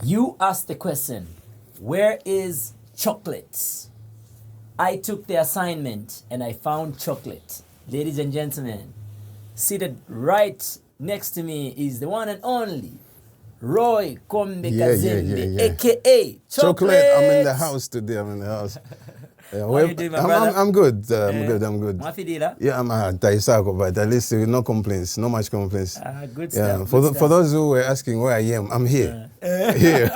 You asked the question, where is Choklet? I took the assignment and I found Choklet. Ladies and gentlemen, seated right next to me is the one and only Roy Kombe Kazembe, aka Choklet. I'm in the house today. I'm in the house. How you doing, my brother? I'm good. I'm good. Mafidila? Yeah, I'm Taisako, but at least no complaints, no much complaints. Good Yeah, stuff. for those who were asking where I am, I'm here. Here.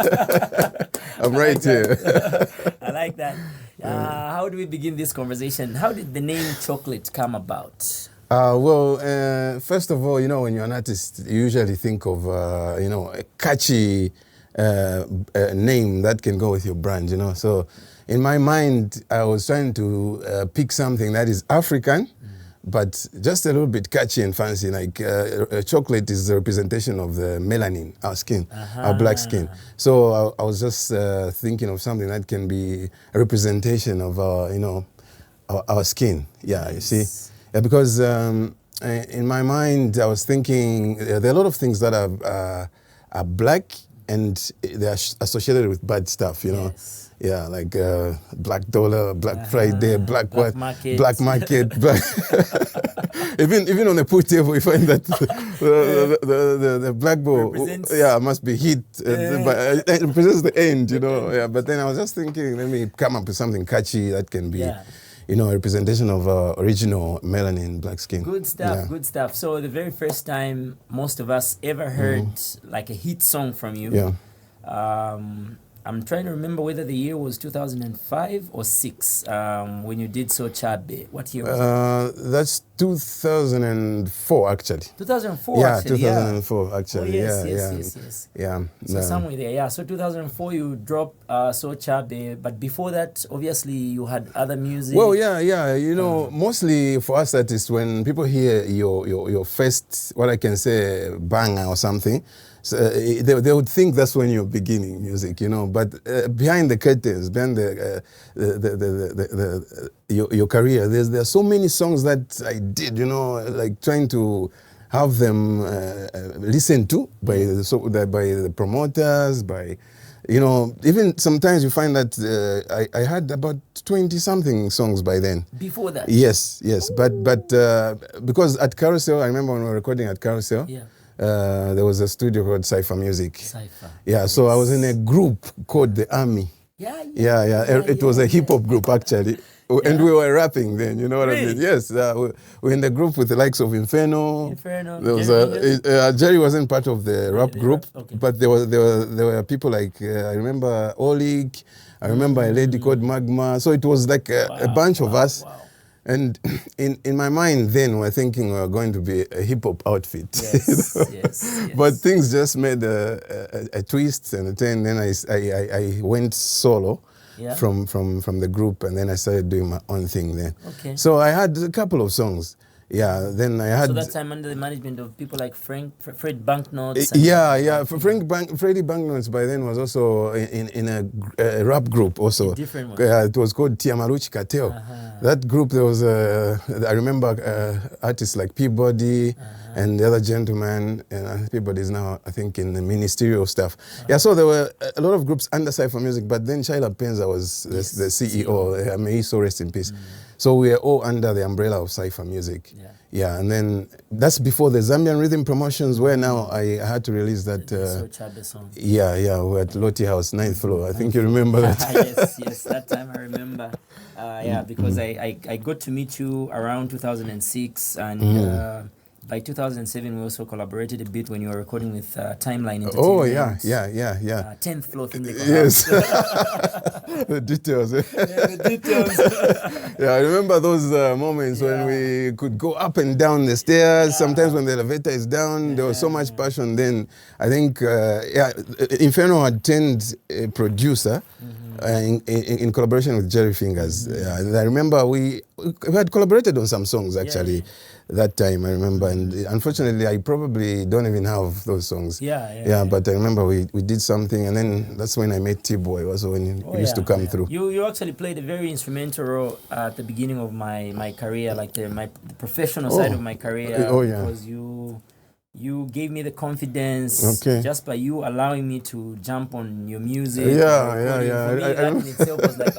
I'm right here. I like that. How do we begin this conversation? How did the name Choklet come about? First of all, when you're an artist, you usually think of, a catchy name that can go with your brand, So in my mind, I was trying to pick something that is African, but just a little bit catchy and fancy. Like chocolate is the representation of the melanin, our skin, our black skin. So I was just thinking of something that can be a representation of our skin. Yeah, you see? Yeah, because in my mind, I was thinking there are a lot of things that are black and they are associated with bad stuff, Yes. Yeah, like Black Dollar, Black Friday, Black Market. Black Market. Even on the pool table, we find that the black ball, must be hit. But it represents the end, Yeah, but then I was just thinking, let me come up with something catchy that can be, a representation of original melanin black skin. Good stuff, good stuff. So the very first time most of us ever heard like a hit song from you, I'm trying to remember whether the year was 2005 or 6 when you did So Chula. What year was it? That's 2004 actually. 2004 yeah, actually, 2004 actually. Yes. Yeah. So somewhere there, yeah. So 2004 you dropped So Chula, but before that, obviously you had other music. Well, yeah. Mostly for us artists, when people hear your first, what I can say, banger or something, so they would think that's when you're beginning music, But behind the curtains, behind your career, there are so many songs that I did, like trying to have them listened to by the promoters, by even sometimes you find that I had about 20-something songs by then. Before that? Yes. But because at Carousel, I remember when we were recording at Carousel, there was a studio called Cypher Music. Cypher. Yeah, so I was in a group called The Army. It was a hip-hop group, actually. And we were rapping then, you know what I mean? Yes, we're in the group with the likes of Inferno. There was Jerry wasn't part of the rap group, but there were people like, I remember Oleg, I remember a lady called Magma. So it was like a bunch of us. Wow. And in my mind then, we're thinking we're going to be a hip-hop outfit. Yes. But things just made a twist and a turn. Then I went solo. From the group, and then I started doing my own thing then. Okay. So I had a couple of songs. Yeah, then I had... So that time under the management of people like Fred Banknotes? Freddie Banknotes by then was also in a rap group also. A different one? It was called Tiamaruchi Cartel. That group, there was I remember artists like Peabody and the other gentleman, and Peabody is now, I think, in the ministerial stuff. Yeah, so there were a lot of groups under Cypher Music, but then Shaila Penza was the CEO. May he so rest in peace. So we are all under the umbrella of Cypher Music. Yeah, and then that's before the Zambian Rhythm Promotions, where now I had to release that. So Chula song. Yeah, we're at Lottie House, 9th floor. I think you remember that. Yes, that time I remember. Because I got to meet you around 2006, and by 2007 we also collaborated a bit when you were recording with Timeline Entertainment. Oh, yeah. 10th floor thing. Yes. The details. The details. I remember those moments when we could go up and down the stairs. Sometimes when the elevator is down, there was so much passion then. I think, Inferno had turned a producer in collaboration with Jerry Fingers. And I remember we had collaborated on some songs, actually. That time, I remember, and unfortunately, I probably don't even have those songs. But I remember we did something, and then that's when I met T-Boy, also when he used to come through. You actually played a very instrumental role at the beginning of my career, like the professional side of my career. Because you You gave me the confidence Okay. just by you allowing me to jump on your music. Yeah, recording. yeah. For me, that in itself was like,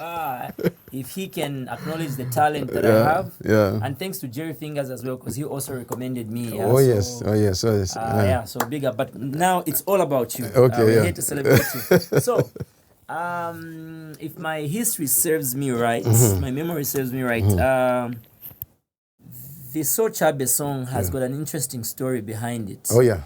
if he can acknowledge the talent that I have, and thanks to Jerry Fingers as well, because he also recommended me. Oh yes. Yeah, so big up. But now it's all about you. Okay, we're here to celebrate you. So, if my history serves me right, my memory serves me right, the So Chula song has got an interesting story behind it. Oh yeah.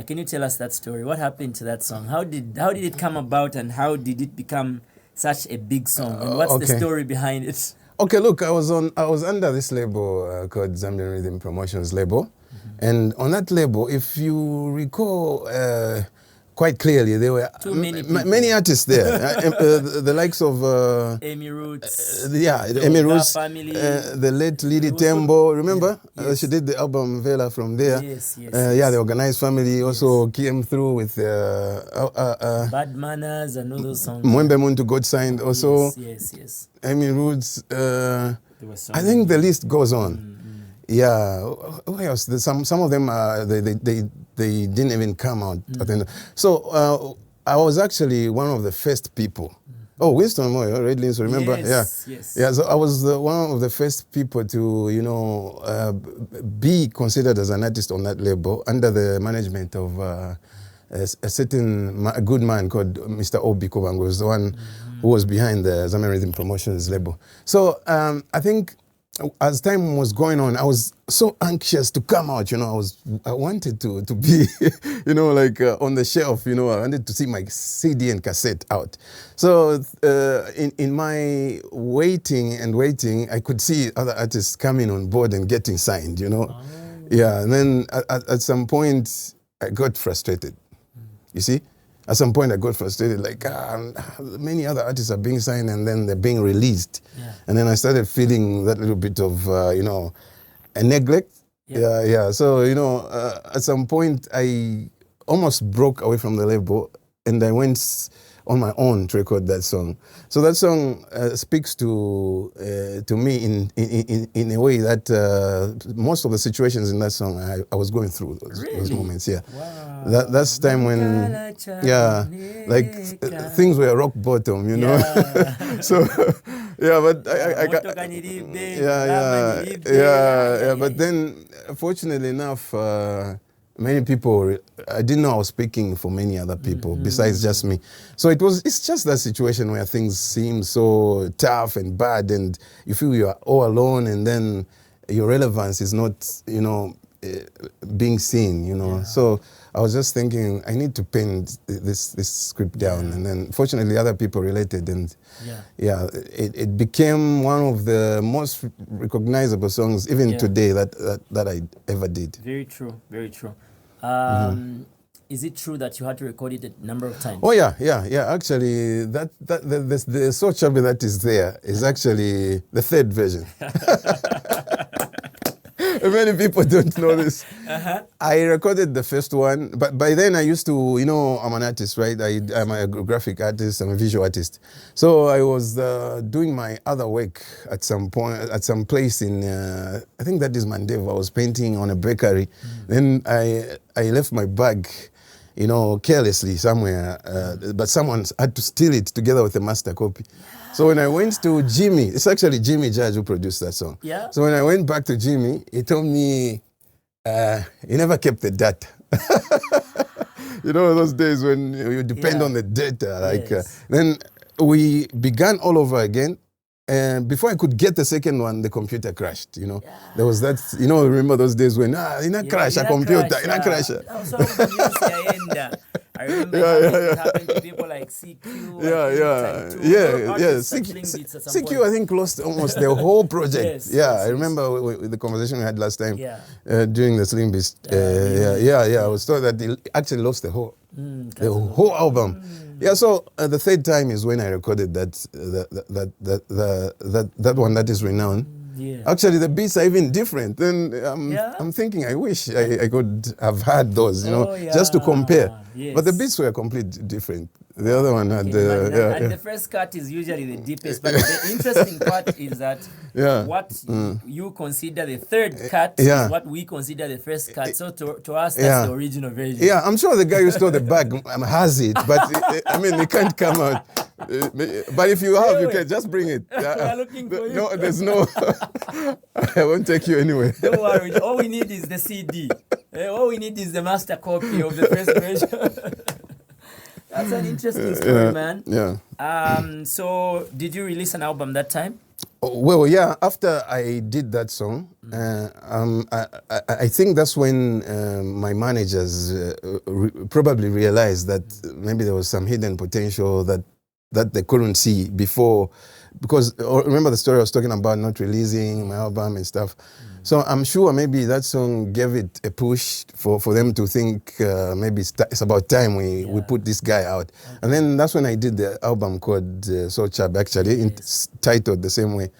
Can you tell us that story? What happened to that song? How did it come about, and how did it become such a big song? And what's the story behind it? Okay, look, I was under this label called Zambian Rhythm Promotions label, and on that label, if you recall quite clearly, there were many artists there. The likes of Amy Roots, Amy Roots, family, the late Lady Tembo. Remember, she did the album Vela from there. Yes. The Organized Family also came through with Bad Manners and all those songs. Mwembe Muntu God Signed also. Yes. Amy Roots. I think the list goes on. Yeah, who else? Some of them they didn't even come out. So I was actually one of the first people. Oh, Winston Moyo, Red Lins, remember? Yes. Yeah, so I was one of the first people to, be considered as an artist on that label under the management of a certain good man called Mr. Obi Kobango, was the one who was behind the Zambian Rhythm Promotions label. So I think as time was going on, I was so anxious to come out. I wanted to be, on the shelf. I wanted to see my CD and cassette out. So in my waiting, I could see other artists coming on board and getting signed. Yeah, and then at some point I got frustrated. You see. At some point, I got frustrated, many other artists are being signed and then they're being released. Yeah. And then I started feeling that little bit of, a neglect. Yeah. So, at some point, I almost broke away from the label and I went on my own to record that song. So that song speaks to me in a way that most of the situations in that song I was going through those moments. Yeah, wow. That's time when things were rock bottom. So but I got But then, fortunately enough. Many people, I didn't know I was speaking for many other people besides just me. So it's just that situation where things seem so tough and bad and you feel you are all alone and then your relevance is not, being seen, Yeah. So I was just thinking, I need to pen this script down. And then fortunately other people related and it became one of the most recognizable songs even today that I ever did. Very true. Is it true that you had to record it a number of times? Oh yeah. Actually, the So Chula that is there is actually the third version. Many people don't know this. I recorded the first one, but by then I used to, I'm an artist, right? I'm a graphic artist, I'm a visual artist. So I was doing my other work at some point, at some place in, I think that is Mandeva. I was painting on a bakery. Then I left my bag, carelessly somewhere, but someone had to steal it together with a master copy. So when I went to Jimmy, it's actually Jimmy Judge who produced that song. Yeah. So when I went back to Jimmy, he told me, he never kept the data. Those days when you depend on the data. Then we began all over again. And before I could get the second one, the computer crashed, There was that, remember those days when, in a crash, a computer, in a crash. I remember it happened to people like CQ. CQ, I think, lost almost the whole project. I remember with the conversation we had last time during the Slim Beast. I was told that they actually lost the whole album. Yeah, so the third time is when I recorded that one that is renowned. Yeah. Actually, the beats are even different. Then I'm thinking, I wish I could have had those, just to compare. Yes. But the beats were completely different. The other one had the first cut is usually the deepest. But the interesting part is that what you consider the third cut is what we consider the first cut. So to us, that's the original version. Yeah, I'm sure the guy who stole the bag has it, but I mean, it can't come out. But if you have, you can just bring it. We're looking for you. No, there's no. I won't take you anywhere. Don't worry. All we need is the CD. All we need is the master copy of the first version. That's an interesting story, man. Yeah. So, did you release an album that time? Well, yeah. After I did that song, I think that's when my managers probably realized that maybe there was some hidden potential that they couldn't see before, because remember the story I was talking about, not releasing my album and stuff. So I'm sure maybe that song gave it a push for them to think maybe it's about time we put this guy out. Okay. And then that's when I did the album called So Chula, actually, titled the same way.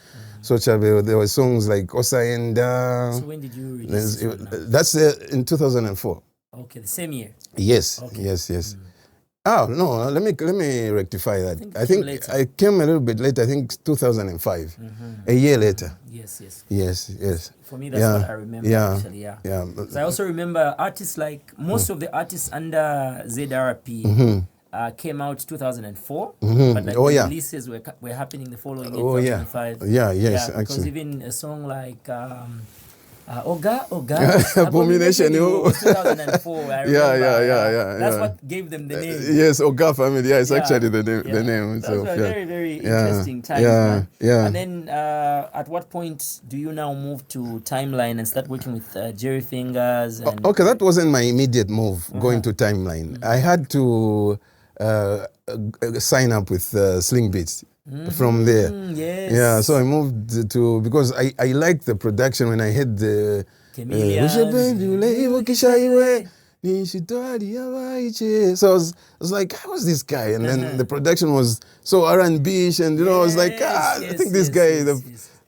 So Chula, there were songs like Osaenda. So when did you release it? That's in 2004. Okay, the same year? Yes, okay. yes. Oh, no, let me rectify that. I think I came a little bit later, I think 2005, a year later. Yes. For me, that's what I remember, actually, yeah. So I also remember artists like, most of the artists under ZRP came out 2004, but like the releases were happening the following year, 2005. Yes, actually. Because even a song like... Oga, Abomination. 2004. I remember. Yeah. That's what gave them the name. Yes, Oga family. Yeah, it's actually the name. That was a very, very interesting time. Yeah. And then, at what point do you now move to Timeline and start working with Jerry Fingers? And okay, that wasn't my immediate move going to Timeline. I had to sign up with Sling Beats. From there. Yes. Yeah, so I moved to, because I liked the production when I heard the so I was like, how is this guy? And then the production was so R&B-ish, and I was like, I think this guy,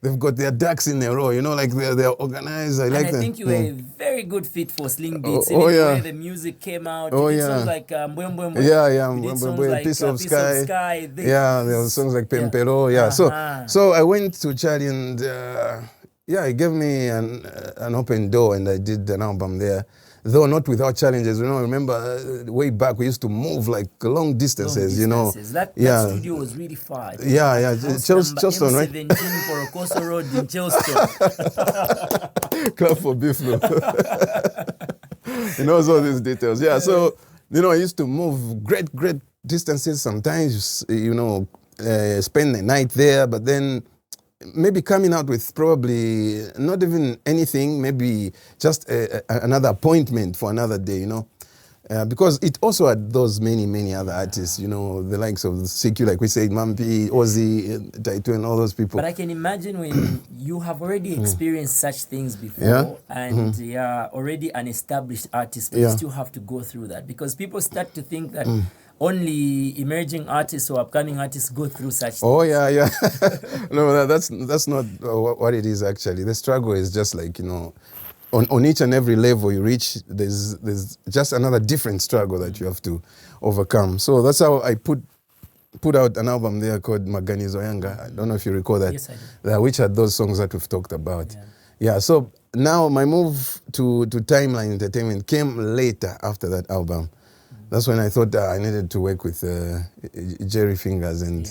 they've got their ducks in a row, like they're organized. I like them. I think you were a very good fit for Sling Beats. The way the music came out. Songs like Mbwembwe. Yeah, Piece of Sky. There were songs like Pempero. Yeah. So I went to Charlie, and he gave me an open door, and I did an album there. Though not without challenges, remember way back we used to move like long distances, That studio was really far. Charleston, right? M17 Porokoso Road in Charleston. Club for Buffalo. He knows all these details. Yeah, so, I used to move great distances sometimes, spend the night there, but then maybe coming out with probably not even anything, maybe just another appointment for another day, because it also had those many other artists, the likes of CQ, like we said, Mampi, Ozzy, Taito, and all those people. But I can imagine when you have already experienced such things before, and already an established artist, but you still have to go through that, because people start to think that only emerging artists or upcoming artists go through such things. Oh, yeah. No, that's not what it is, actually. The struggle is just like, on each and every level you reach, there's just another different struggle that you have to overcome. So that's how I put out an album there called Maganizo Yanga. I don't know if you recall that. Yes, I do. Which had those songs that we've talked about. Yeah, so now my move to Timeline Entertainment came later after that album. That's when I thought I needed to work with Jerry Fingers and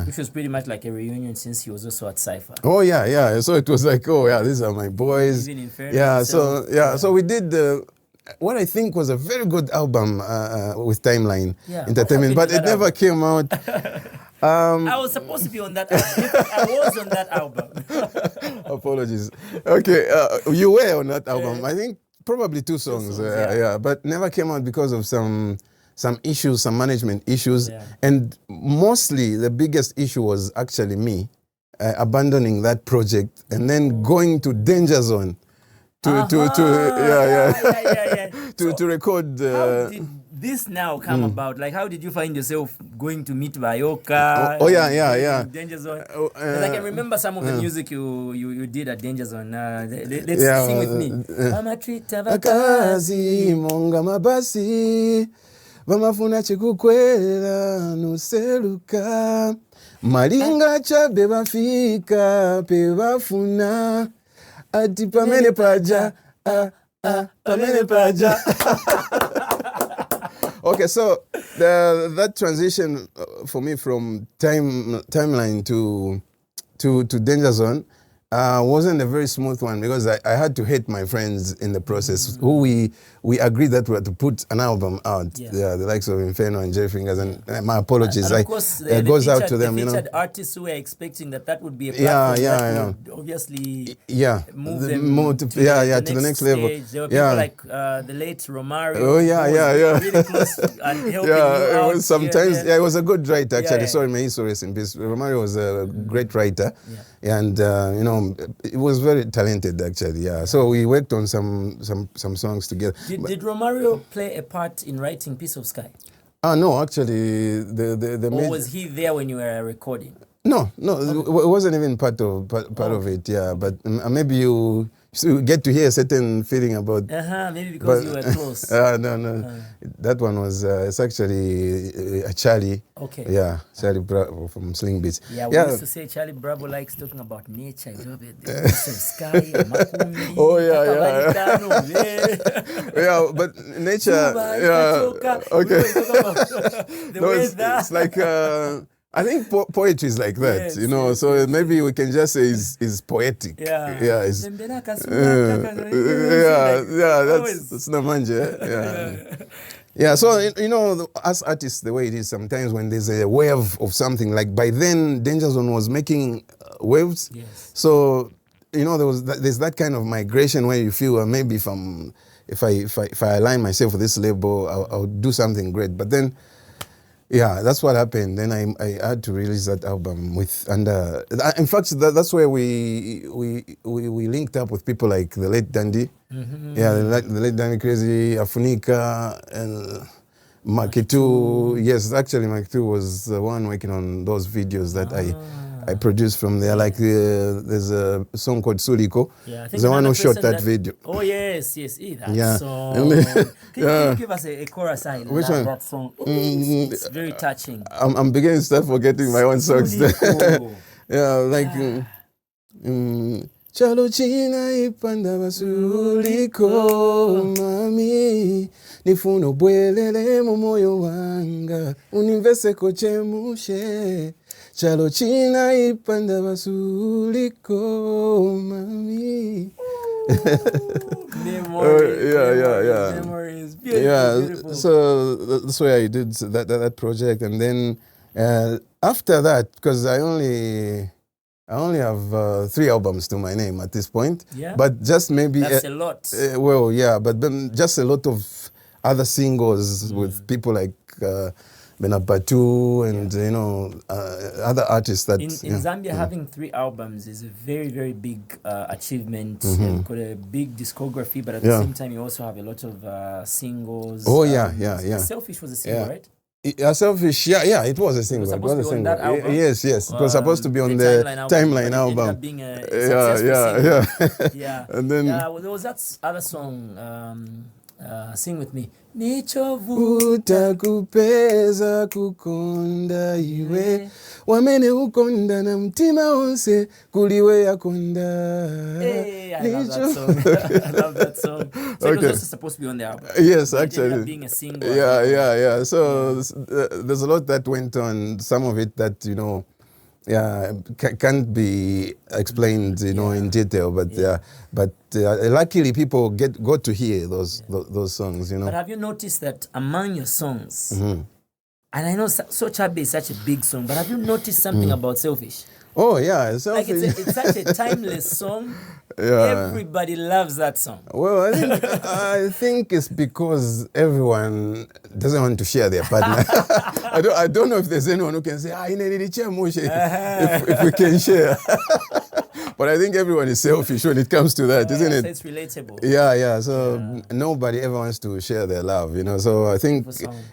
which was pretty much like a reunion, since he was also at Cypher. Oh yeah. So it was like, these are my boys. Even in fairness, so we did what I think was a very good album with Timeline Entertainment, but it never came out. I was supposed to be on that album. I was on that album. Apologies. Okay, you were on that album. I think probably two songs, but never came out because of some issues, some management issues, and mostly the biggest issue was actually me abandoning that project and then going to Danger Zone to record. How did this now come about? Like, how did you find yourself going to meet Yoka? Yeah. Danger Zone. 'Cause I can remember some of the music you did at Danger Zone. Let's sing with me. Mama treat Akazi monga mabasi bamafuna chikukwera nuseluka malinga chabe bafika pe bafuna ati pamene paja pamene paja. Okay, so that transition for me from timeline to Danger Zone wasn't a very smooth one because I had to hate my friends in the process. Who we agreed that we had to put an album out. The likes of Inferno and Jerry Fingers, and my apologies. And of course, it goes out to them. The featured artists who were expecting that would be a platform that would obviously move them to the next level. There were people like the late Romario. Oh yeah. Really close and helping you It out was sometimes. here. It was a good writer actually. Yeah. Sorry, may he so rest in peace. Romario was a great writer, and it was very talented actually. Yeah. So we worked on some songs together. Did Romario play a part in writing Piece of Sky? No, actually, the or was he there when you were recording? No, it wasn't even part of it. Yeah, but maybe you get to hear a certain feeling about. Maybe because you were close. No. That one was it's actually Charlie. Okay. Yeah, Charlie Bravo from Sling Beats. Yeah, we used to say Charlie Bravo likes talking about nature. The piece of sky, Makumi, yeah, but nature. Okay. The weather. It's like. I think poetry is like that, so maybe we can just say is poetic. That's Namanje. Yeah, so, as artists, the way it is sometimes when there's a wave of something, like by then, Danger Zone was making waves. Yes. So, there's that kind of migration where you feel, maybe if I align myself with this label, I'll do something great. But then, yeah, that's what happened. Then I had to release that album in fact, that's where we linked up with people like the late Dandy. Yeah, the late Dandy Crazy, Afunika, and Makitu. Yes, actually Makitu was the one working on those videos that I produced from there. Like there's a song called Suliko. Yeah, I think the one who shot that video. Oh yes, that song. Can you give us a chorus line? Which one? That song. It's very touching. I'm beginning to start forgetting my own songs. Yeah, like Chalo china ipanda basuliko mami nifuno bwelele mu moyo wanga univese kochemushe Chalo china ipanda basuliko mami. Memories. Beautiful. So that's why I did that project, and then after that, because I only have 3 albums to my name at this point. Yeah. But just maybe that's a lot. But then just a lot of other singles with people like Benapatu and other artists that in Zambia having 3 albums is a very, very big achievement. You've got a big discography, but at the same time you also have a lot of singles. Selfish was a single, right? Selfish, it was a single. It was supposed to be on that album. Yes. It was supposed to be on the timeline album. Ended up being a successful single. And then there was that other song. Sing with me. Nichovuta kupeza kukonda iwe wamene ukonda na mtima onse kuliwe yakonda. Hey, I love that song. I love that song. So it was also supposed to be on the album. Yes, It actually. ended up being a single. Yeah. So there's a lot that went on. Some of it that can't be explained, in detail. But luckily people got to hear those songs, But have you noticed that among your songs, and I know So Chula is such a big song, but have you noticed something about Selfish? Oh yeah, Selfish. Like it's such a timeless song. Everybody loves that song. Well, I think it's because everyone doesn't want to share their partner. I don't know if there's anyone who can say, if we can share. But I think everyone is selfish when it comes to that, isn't So it? it's relatable. Yeah. So nobody ever wants to share their love, So I think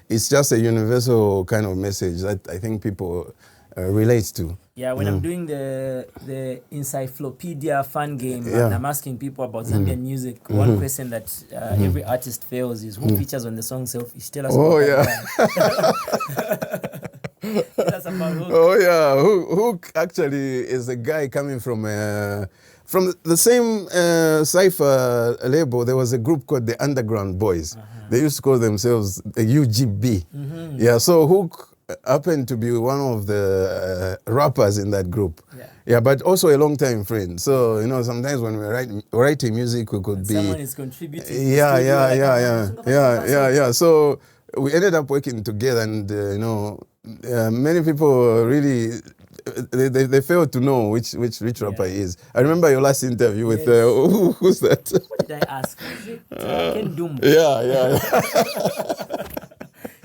it's just a universal kind of message that I think people relate to. Yeah, when I'm doing the encyclopedia fun game, and I'm asking people about Zambian music, one question that every artist fails is who features on the song Selfish. Tell us about that. Tell us about Hook. Oh yeah, Hook actually is a guy coming from the same Cypher label. There was a group called the Underground Boys. They used to call themselves the UGB. Yeah, so Hook happened to be one of the rappers in that group. Yeah, but also a long-time friend. So, sometimes when we're writing music, we could be... Someone is contributing. Yeah. So we ended up working together and, many people really... They failed to know which rapper he is. I remember your last interview with... who's that? What did I ask? Was it Ken Doom? Yeah.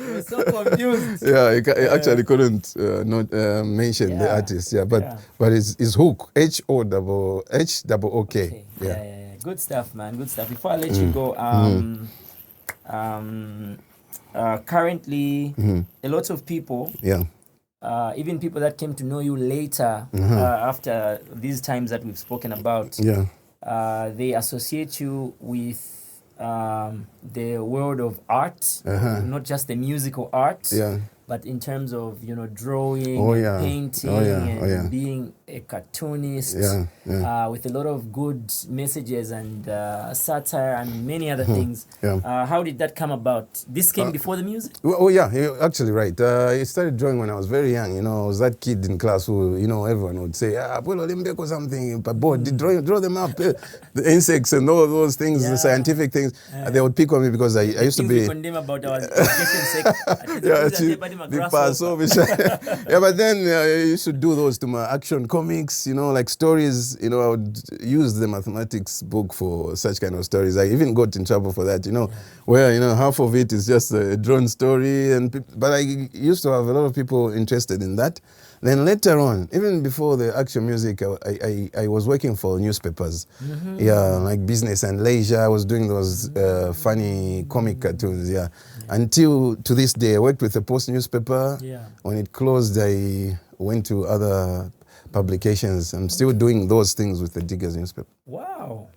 I was so confused. Yeah, he actually couldn't not mention the artist. Yeah, but it's Hook, H-O-O-K. Yeah. Good stuff, man. Good stuff. Before I let you go, currently a lot of people, even people that came to know you later after these times that we've spoken about, they associate you with the world of art, not just the musical art, but in terms of drawing, painting, and being a cartoonist, with a lot of good messages and satire and many other things. How did that come about? This came before the music? You're actually right. I started drawing when I was very young. I was that kid in class who, everyone would say, Abuelo Limbe or something, but boy, draw them up. The insects and all those things, the scientific things, they would pick on me because I used to be... We condemn about our education sector. But then I used to do those to my action comics, like stories. I would use the mathematics book for such kind of stories. I even got in trouble for that, where half of it is just a drawn story, but I used to have a lot of people interested in that. Then later on, even before the action music, I was working for newspapers, like Business and Leisure. I was doing those funny comic cartoons, until to this day. I worked with the Post newspaper. When it closed, I went to other publications. I'm still doing those things with the Diggers newspaper. Wow.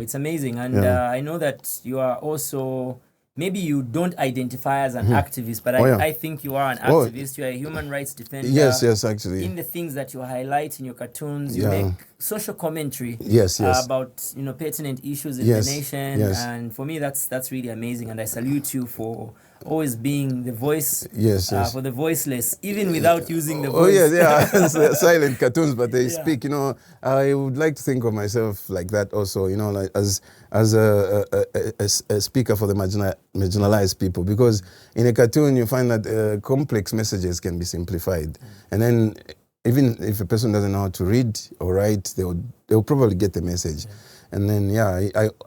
It's amazing. And I know that you are also... Maybe you don't identify as an activist, but I think you are an activist. You are a human rights defender. Yes, actually. In the things that you highlight in your cartoons, you make social commentary about pertinent issues in the nation. And for me, that's really amazing. And I salute you for always being the voice for the voiceless, even without using the voice. Silent cartoons, but they speak. I would like to think of myself like that also. Like as a speaker for the marginalized people, because in a cartoon you find that complex messages can be simplified, and then even if a person doesn't know how to read or write, they'll probably get the message. And then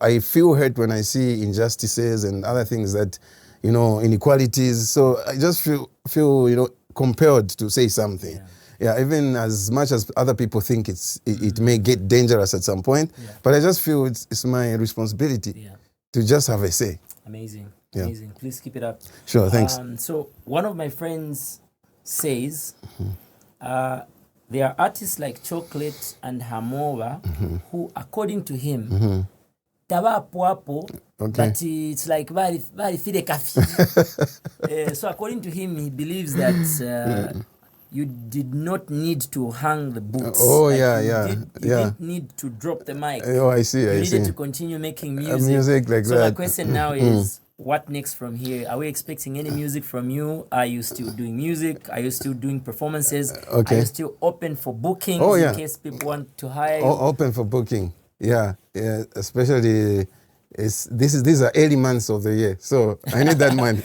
I feel hurt when I see injustices and other things that inequalities. So I just feel compelled to say something. Even as much as other people think it may get dangerous at some point, but I just feel it's my responsibility to just have a say. Amazing. Please keep it up. Sure, thanks. So one of my friends says there are artists like Choklet and Hamova who, according to him, that it's like very fide kafi. So according to him, he believes that you did not need to hang the boots. You didn't need to drop the mic. I see. You needed to continue making music. Music like so that. My question now is, what next from here? Are we expecting any music from you? Are you still doing music? Are you still doing performances? Are you still open for bookings in case people want to hire you? Open for booking. Especially these are early months of the year, so I need that money.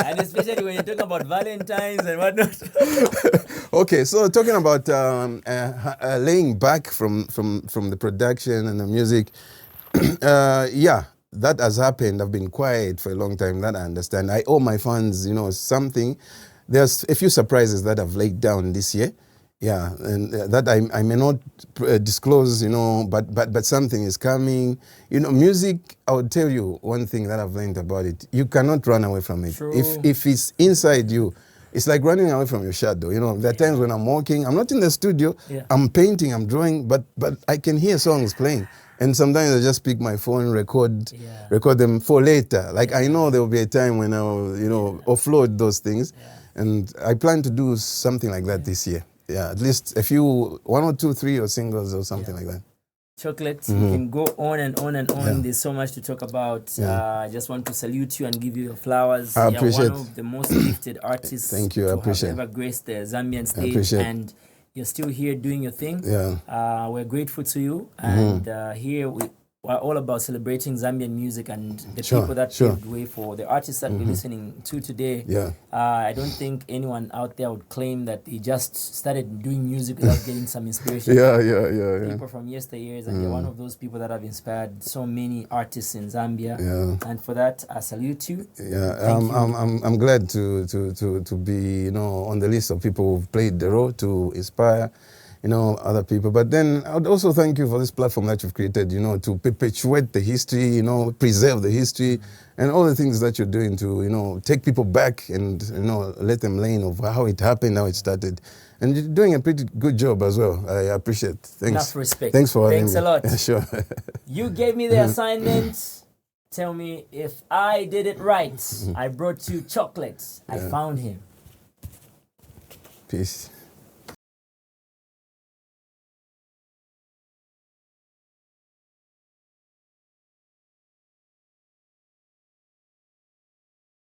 And especially when you talk about Valentine's and whatnot. Okay, so talking about laying back from the production and the music, that has happened. I've been quiet for a long time. That I understand. I owe my fans, something. There's a few surprises that I've laid down this year. Yeah, and that I may not disclose, you know, but something is coming. You know, music, I would tell you one thing that I've learned about it. You cannot run away from it. True. If it's inside you, it's like running away from your shadow. You know, there are times when I'm walking, I'm not in the studio, I'm painting, I'm drawing, but I can hear songs playing. And sometimes I just pick my phone, record them for later. Like I know there will be a time when I'll, you know, offload those things. And I plan to do something like that this year. Yeah, at least one or two, three or singles or something like that. Choklet, you can go on and on and on. There's so much to talk about. I just want to salute you and give you your flowers. I appreciate. You're one of the most gifted artists Thank you, I appreciate. to have ever graced the Zambian stage. And you're still here doing your thing. We're grateful to you. And here we're all about celebrating Zambian music and the people that paved the way for the artists that we're listening to today. I don't think anyone out there would claim that he just started doing music without getting some inspiration. People from yesteryears, and you're one of those people that have inspired so many artists in Zambia. And for that, I salute you. I'm glad to be, you know, on the list of people who've played the role to inspire, you know, other people. But then I would also thank you for this platform that you've created, you know, to perpetuate the history, you know, preserve the history, and all the things that you're doing to, you know, take people back and, you know, let them learn of how it happened, how it started. And you're doing a pretty good job as well. I appreciate it. Thanks. Enough respect. Thanks for having me. Thanks a lot. Yeah, sure. You gave me the assignment. Tell me if I did it right. I brought you Choklet. I found him. Peace.